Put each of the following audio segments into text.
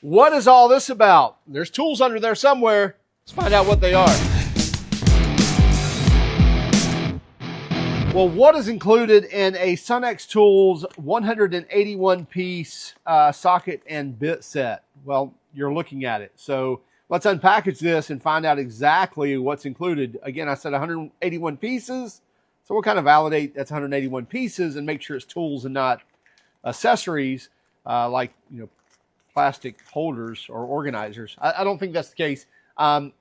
What is all this about? There's tools under there somewhere. Let's find out what they are. Well, what is included in a SUNEX Tools 181-piece socket and bit set? Well, you're looking at it. So let's unpackage this and find out exactly what's included. Again, I said 181 pieces. So we'll kind of validate that's 181 pieces and make sure it's tools and not accessories like, plastic holders or organizers. I don't think that's the case.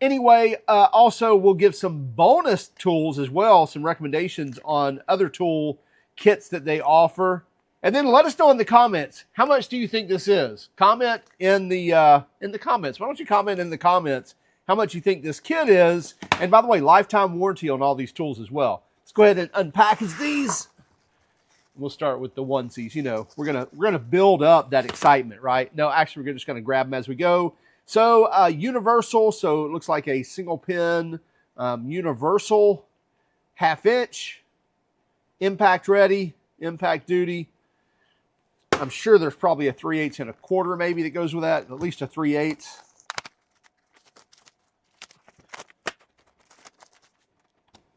Anyway, also we'll give some bonus tools as well, some recommendations on other tool kits that they offer. And then let us know in the comments, how much do you think this is? Comment in the comments. Why don't you comment in the comments how much you think this kit is? And by the way, lifetime warranty on all these tools as well. Let's go ahead and unpackage these. We'll start with the onesies. We're gonna build up that excitement, right? No, actually, we're just gonna grab them as we go. So universal, so it looks like a single pin, universal, 1/2 inch, impact ready, impact duty. I'm sure there's probably a 3/8 and a quarter maybe that goes with that, at least a 3/8.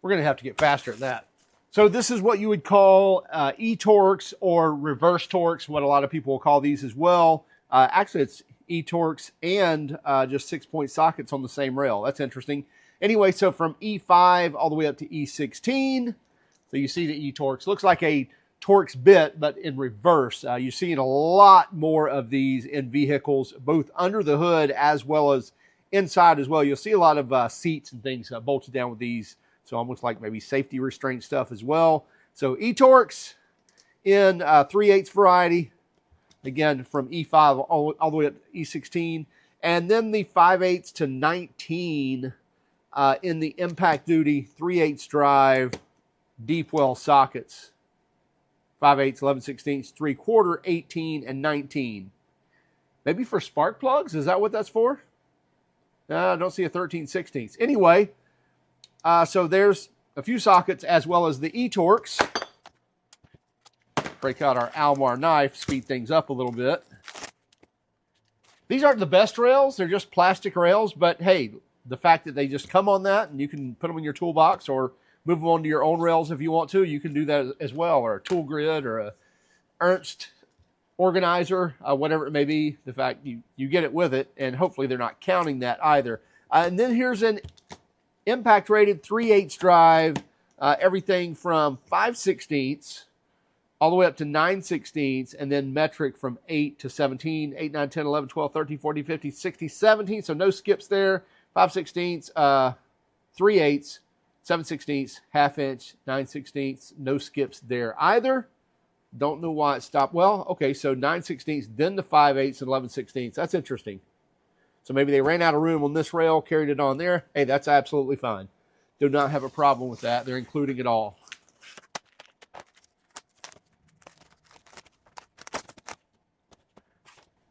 We're gonna have to get faster at that. So this is what you would call E-Torx or reverse Torx, what a lot of people will call these as well. Actually, it's E-Torx and just 6-point sockets on the same rail. That's interesting. Anyway, so from E5 all the way up to E16. So you see the E-Torx. Looks like a Torx bit, but in reverse. You're seeing a lot more of these in vehicles, both under the hood as well as inside as well. You'll see a lot of seats and things bolted down with these. So almost like maybe safety restraint stuff as well. So E-Torx in 3/8 variety. Again, from E5 all the way up to E16. And then the 5/8 to 19 in the impact duty 3/8 drive deep well sockets. 5/8, 11/16, 3/4, 18, and 19. Maybe for spark plugs? Is that what that's for? I don't see a 13/16. Anyway, so there's a few sockets as well as the E-Torx. Break out our Almar knife, speed things up a little bit. These aren't the best rails. They're just plastic rails. But hey, the fact that they just come on that and you can put them in your toolbox or move them onto your own rails if you want to, you can do that as well. Or a tool grid or a Ernst organizer, whatever it may be. The fact you get it with it, and hopefully they're not counting that either. And then here's an impact rated 3/8 drive, everything from 5/16 all the way up to 9/16, and then metric from 8 to 17, 8, 9, 10, 11, 12, 13, 14, 15, 16, 17. So no skips there. 5/16, 3/8, 7/16, 1/2 inch, 9/16, no skips there either. Don't know why it stopped. Well, okay, so 9/16, then the 5/8 and 11/16. That's interesting. So maybe they ran out of room on this rail, carried it on there. Hey, that's absolutely fine. Do not have a problem with that. They're including it all.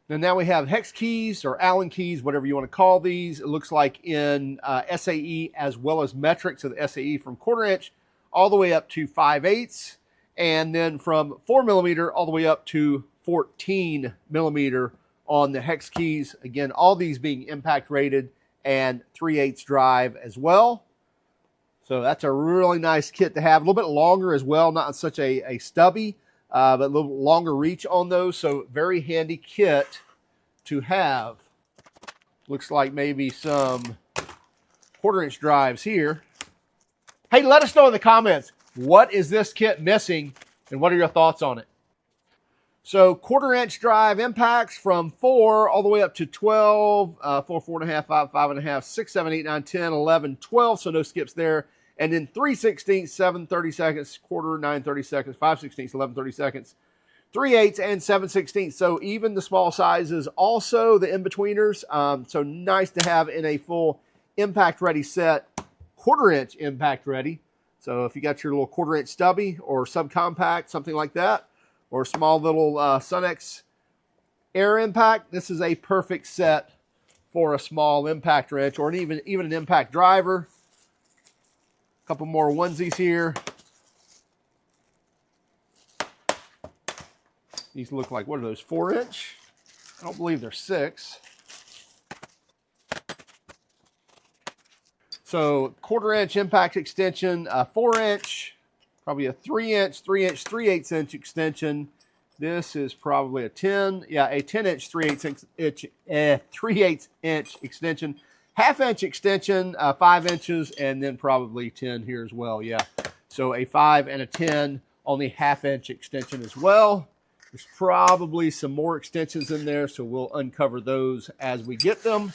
And now we have hex keys or Allen keys, whatever you want to call these. It looks like in SAE as well as metric. So the SAE from 1/4 inch all the way up to 5/8. And then from 4mm all the way up to 14mm on the hex keys. Again, all these being impact rated and 3/8 drive as well. So that's a really nice kit to have. A little bit longer as well, not such a stubby, but a little longer reach on those. So very handy kit to have. Looks like maybe some 1/4 inch drives here. Hey, let us know in the comments, what is this kit missing and what are your thoughts on it? So 1/4 inch drive impacts from 4 all the way up to 12, 4, 4.5, 5, 5.5, 6, 7, 8, 9, 10, 11, 12. So no skips there. And then 3/16, 7 30-seconds, 1/4, 9 30-seconds, 5/16, 11 30-seconds, 3/8 and 7/16. So even the small sizes, also the in-betweeners. So nice to have in a full impact ready set, 1/4 inch impact ready. So if you got your little 1/4 inch stubby or subcompact, something like that, or small little SUNEX air impact, this is a perfect set for a small impact wrench or even an impact driver. A couple more onesies here. These look like, what are those, 4 inch? I don't believe there's 6. So 1/4 inch impact extension, a 4-inch, probably a 3-inch, 3-inch, 3/8 extension. This is probably a 10, yeah, a 10-inch, 3/8 inch extension. 1/2 inch extension, 5 inches, and then probably 10 here as well, yeah. So a 5 and a 10 on the 1/2 inch extension as well. There's probably some more extensions in there, so we'll uncover those as we get them.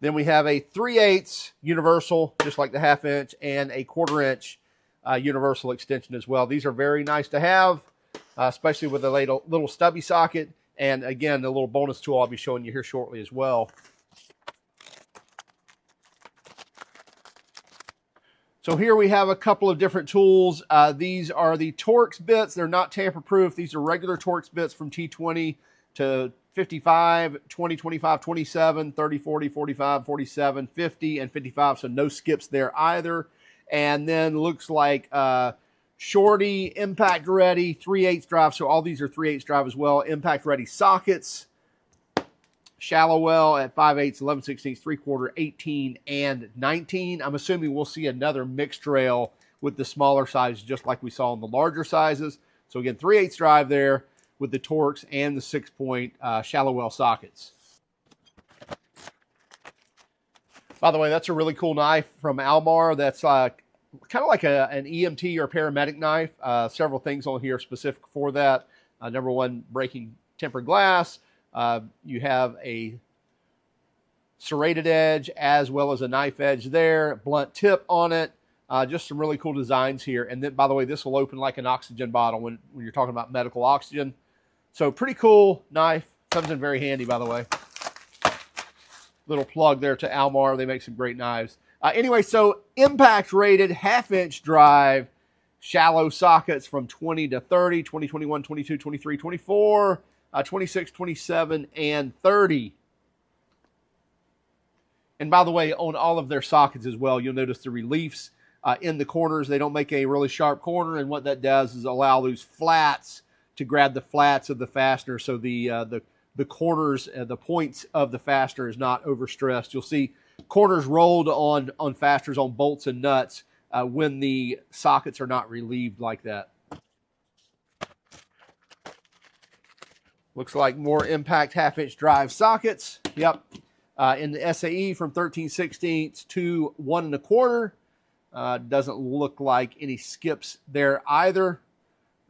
Then we have a 3/8 universal, just like the 1/2 inch, and a 1/4 inch universal extension as well. These are very nice to have, especially with a little stubby socket. And again, the little bonus tool I'll be showing you here shortly as well. So here we have a couple of different tools. These are the Torx bits. They're not tamper-proof. These are regular Torx bits from T20 to 55, 20, 25, 27, 30, 40, 45, 47, 50, and 55. So no skips there either. And then looks like Shorty, impact ready, 3/8 drive. So all these are 3/8 drive as well. Impact ready sockets. Shallow well at 5/8, 11/16, 3/4, 18, and 19. I'm assuming we'll see another mixed rail with the smaller sizes, just like we saw in the larger sizes. So again, 3/8 drive there with the Torx and the 6-point shallow well sockets. By the way, that's a really cool knife from Almar. That's kind of like an EMT or paramedic knife. Several things on here specific for that. Number one, breaking tempered glass. You have a serrated edge as well as a knife edge there. Blunt tip on it. Just some really cool designs here. And then, by the way, this will open like an oxygen bottle when you're talking about medical oxygen. So pretty cool knife. Comes in very handy, by the way. Little plug there to Almar. They make some great knives. Anyway, so impact rated 1/2 inch drive, shallow sockets from 20 to 30, 20, 21, 22, 23, 24, 26, 27, and 30. And by the way, on all of their sockets as well, you'll notice the reliefs in the corners. They don't make a really sharp corner, and what that does is allow those flats to grab the flats of the fastener, so the corners, the points of the fastener is not overstressed. You'll see corners rolled on fasteners, on bolts and nuts when the sockets are not relieved like that. Looks like more impact 1/2 inch drive sockets. Yep. In the SAE from 13/16 to 1 1/4. Doesn't look like any skips there either.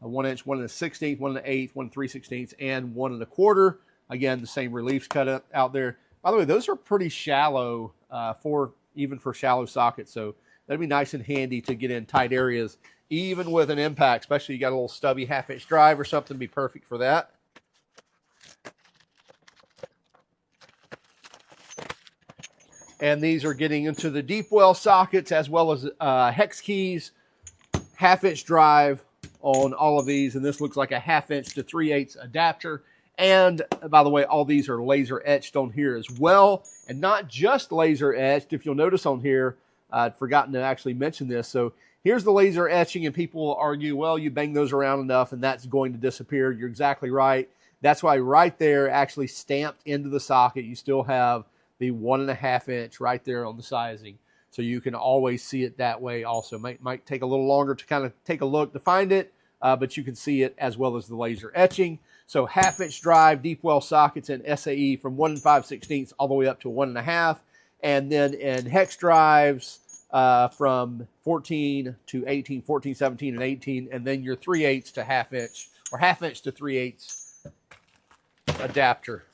1 inch, 1 1/16, 1 1/8, 1 3/16, and 1 1/4. Again, the same reliefs cut out there. By the way, those are pretty shallow even for shallow sockets. So that'd be nice and handy to get in tight areas, even with an impact, especially you got a little stubby 1/2 inch drive or something, be perfect for that. And these are getting into the deep well sockets as well as hex keys, 1/2 inch drive on all of these. And this looks like a 1/2 inch to 3/8 adapter. And by the way, all these are laser etched on here as well. And not just laser etched. If you'll notice on here, I'd forgotten to actually mention this. So here's the laser etching, and people will argue, well, you bang those around enough and that's going to disappear. You're exactly right. That's why right there, actually stamped into the socket, you still have the 1 1/2 inch right there on the sizing. So you can always see it that way also. Might take a little longer to kind of take a look to find it, but you can see it as well as the laser etching. So 1/2 inch drive, deep well sockets in SAE from 1 5/16 all the way up to 1 1/2. And then in hex drives from 14 to 18, 14, 17, and 18. And then your 3/8 to 1/2 inch, or 1/2 inch to 3/8 adapter.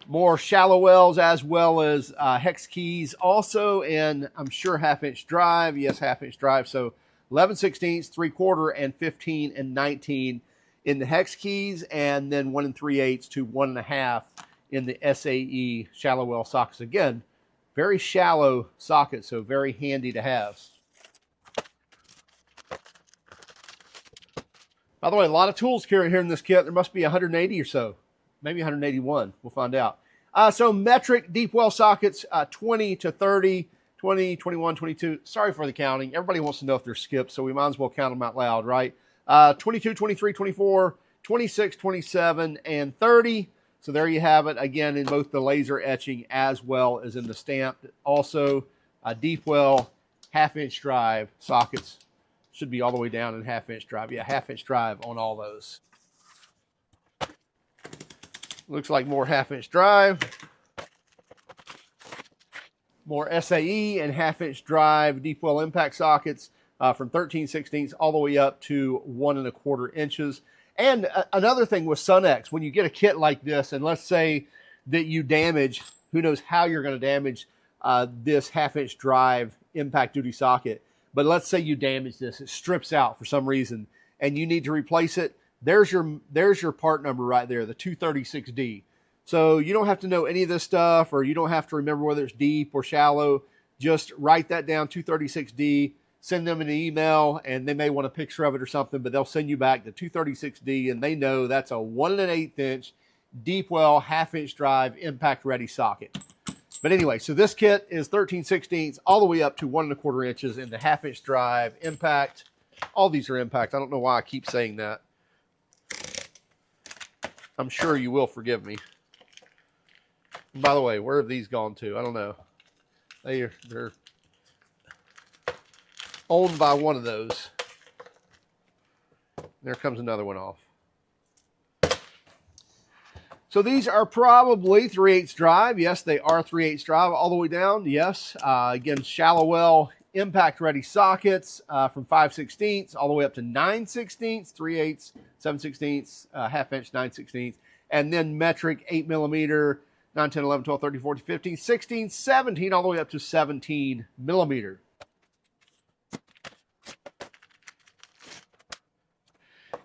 More shallow wells as well as hex keys also, and I'm sure 1/2 inch drive. Yes, 1/2 inch drive. So 11/16, 3/4, and 15 and 19 in the hex keys, and then 1 3/8 to 1 1/2 in the SAE shallow well sockets. Again, very shallow sockets, so very handy to have. By the way, a lot of tools carried here in this kit. There must be 180 or so, maybe 181. We'll find out. So metric deep well sockets, 20 to 30, 20, 21, 22. Sorry for the counting. Everybody wants to know if they're skipped, so we might as well count them out loud, right? 22, 23, 24, 26, 27, and 30. So there you have it, again, in both the laser etching as well as in the stamped. Also, deep well, half-inch drive sockets. Should be all the way down in half-inch drive. Yeah, half-inch drive on all those. Looks like more half-inch drive. More SAE and half-inch drive deep well impact sockets from 13/16 all the way up to 1 1/4 inches. And another thing with SUNEX, when you get a kit like this, and let's say that you damage, who knows how you're going to damage this half-inch drive impact duty socket, but let's say you damage this, it strips out for some reason, and you need to replace it. There's your part number right there, the 236D. So you don't have to know any of this stuff, or you don't have to remember whether it's deep or shallow. Just write that down, 236D, send them an email, and they may want a picture of it or something, but they'll send you back the 236D, and they know that's a 1 1/8 inch deep well half-inch drive impact ready socket. But anyway, so this kit is 13/16 all the way up to 1 1/4 inches in the half-inch drive impact. All these are impact. I don't know why I keep saying that. I'm sure you will forgive me. And by the way, where have these gone to? I don't know. They're owned by one of those. There comes another one off. So these are probably 3/8 drive. Yes, they are 3/8 drive all the way down. Yes. Again, shallow well impact ready sockets from 5/16 all the way up to 9/16, 3/8, 7/16, half-inch 9/16, and then metric 8mm, 9, 10, 11, 12, 13, 14, 15, 16, 17, all the way up to 17mm.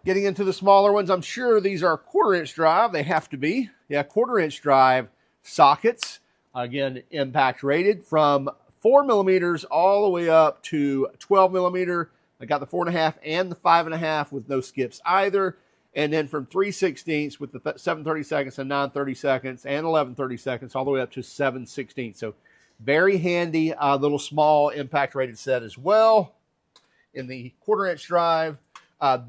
Getting into the smaller ones, I'm sure these are 1/4 inch drive. They have to be. Yeah, 1/4 inch drive sockets. Again, impact rated from 4mm all the way up to 12mm. I got the 4.5 and the 5.5 with no skips either. And then from 3/16 with the 7/32 and 9/32 and 11/32 all the way up to 7/16. So very handy little small impact rated set as well in the 1/4 inch drive.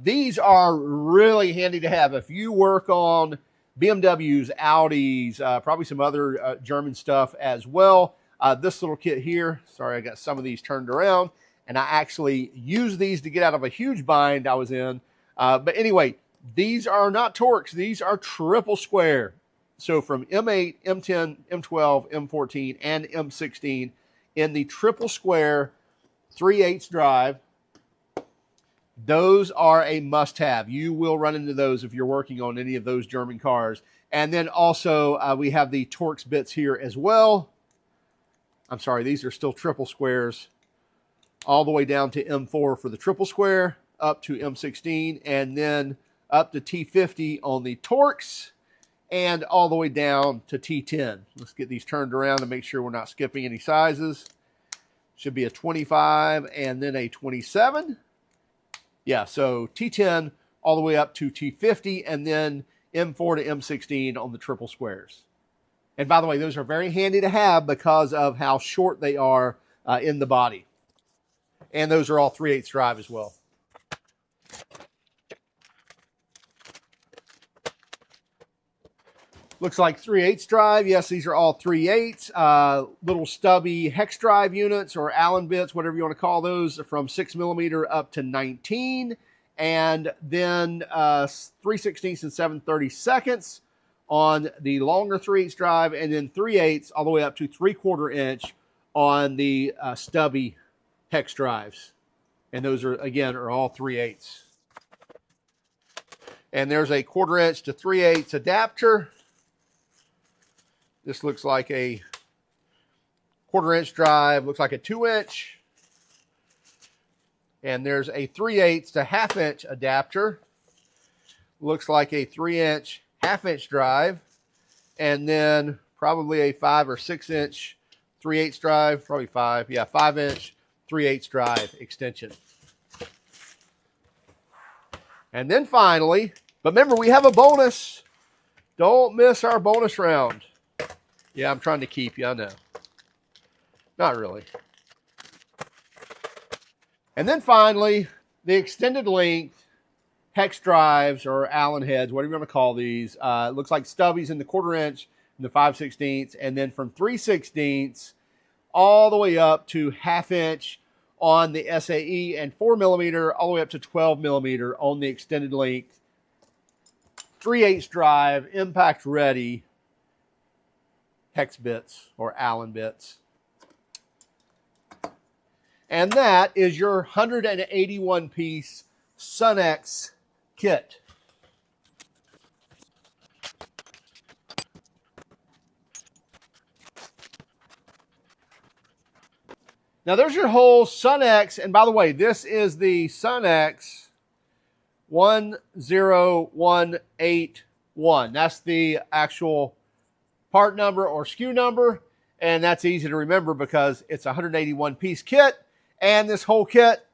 These are really handy to have if you work on BMWs, Audis, probably some other German stuff as well. This little kit here, sorry, I got some of these turned around, and I actually used these to get out of a huge bind I was in. But anyway, these are not Torx. These are triple square. So from M8, M10, M12, M14, and M16 in the triple square 3/8 drive. Those are a must-have. You will run into those if you're working on any of those German cars. And then also we have the Torx bits here as well. I'm sorry, these are still triple squares all the way down to M4 for the triple square, up to M16, and then up to T50 on the Torx, and all the way down to T10. Let's get these turned around and make sure we're not skipping any sizes. Should be a 25 and then a 27. Yeah, so T10 all the way up to T50, and then M4 to M16 on the triple squares. And by the way, those are very handy to have because of how short they are in the body. And those are all 3/8 drive as well. Looks like 3/8 drive. Yes, these are all 3/8. Little stubby hex drive units or Allen bits, whatever you want to call those, from 6mm up to 19. And then 3/16 and 7/32 on the longer 3/8 drive, and then 3/8 all the way up to 3/4 inch on the stubby hex drives. And those are, again, are all 3/8. And there's a 1/4 inch to 3/8 adapter. This looks like a 1/4 inch drive, looks like a 2-inch. And there's a 3/8 to 1/2 inch adapter. Looks like a 3-inch 1/2 inch drive. And then probably a 5 or 6 inch 3/8 drive, probably 5. Yeah, 5-inch 3/8 drive extension. And then finally, but remember, we have a bonus. Don't miss our bonus round. Yeah, I'm trying to keep you, I know. Not really. And then finally, the extended length hex drives or Allen heads, whatever you want to call these. It looks like stubbies in the 1/4 inch and the 5/16, and then from 3/16 all the way up to 1/2 inch on the SAE, and 4mm all the way up to 12mm on the extended length 3/8 drive, impact ready hex bits or Allen bits. And that is your 181 piece SUNEX kit. Now there's your whole SUNEX, and by the way, this is the SUNEX 10181. That's the actual part number or SKU number, and that's easy to remember because it's a 181 piece kit, and this whole kit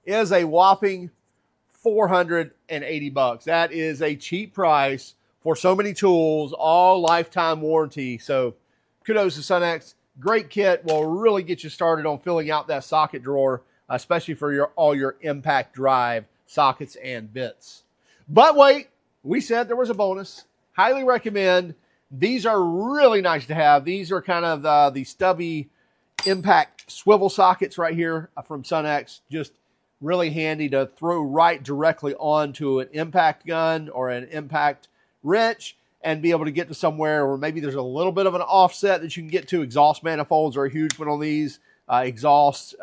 is a whopping $480. That is a cheap price for so many tools, all lifetime warranty. So kudos to SUNEX. Great kit, will really get you started on filling out that socket drawer, especially for all your impact drive sockets and bits. But wait, we said there was a bonus. Highly recommend. These are really nice to have. These are kind of the stubby impact swivel sockets right here from SUNEX. Just really handy to throw right directly onto an impact gun or an impact wrench and be able to get to somewhere where maybe there's a little bit of an offset that you can get to. Exhaust manifolds are a huge one on these. Exhausts,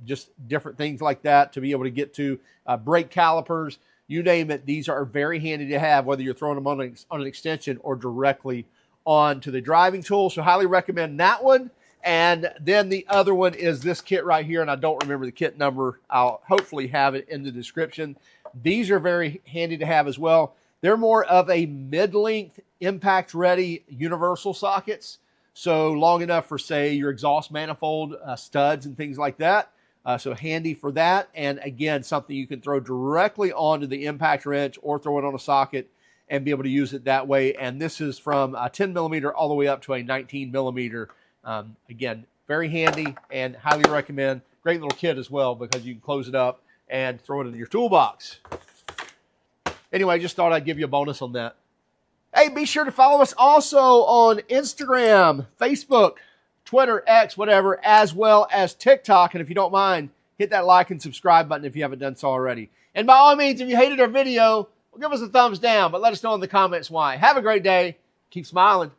just different things like that to be able to get to. Brake calipers, you name it. These are very handy to have, whether you're throwing them on an extension or directly onto the driving tool. So highly recommend that one. And then the other one is this kit right here, and I don't remember the kit number. I'll hopefully have it in the description. These are very handy to have as well. They're more of a mid-length, impact-ready universal sockets. So long enough for, say, your exhaust manifold studs and things like that. So handy for that. And again, something you can throw directly onto the impact wrench or throw it on a socket and be able to use it that way. And this is from a 10mm all the way up to a 19mm. Again, very handy and highly recommend. Great little kit as well because you can close it up and throw it in your toolbox. Anyway, I just thought I'd give you a bonus on that. Hey, be sure to follow us also on Instagram, Facebook, Twitter, X, whatever, as well as TikTok. And if you don't mind, hit that like and subscribe button if you haven't done so already. And by all means, if you hated our video, well, give us a thumbs down, but let us know in the comments why. Have a great day. Keep smiling.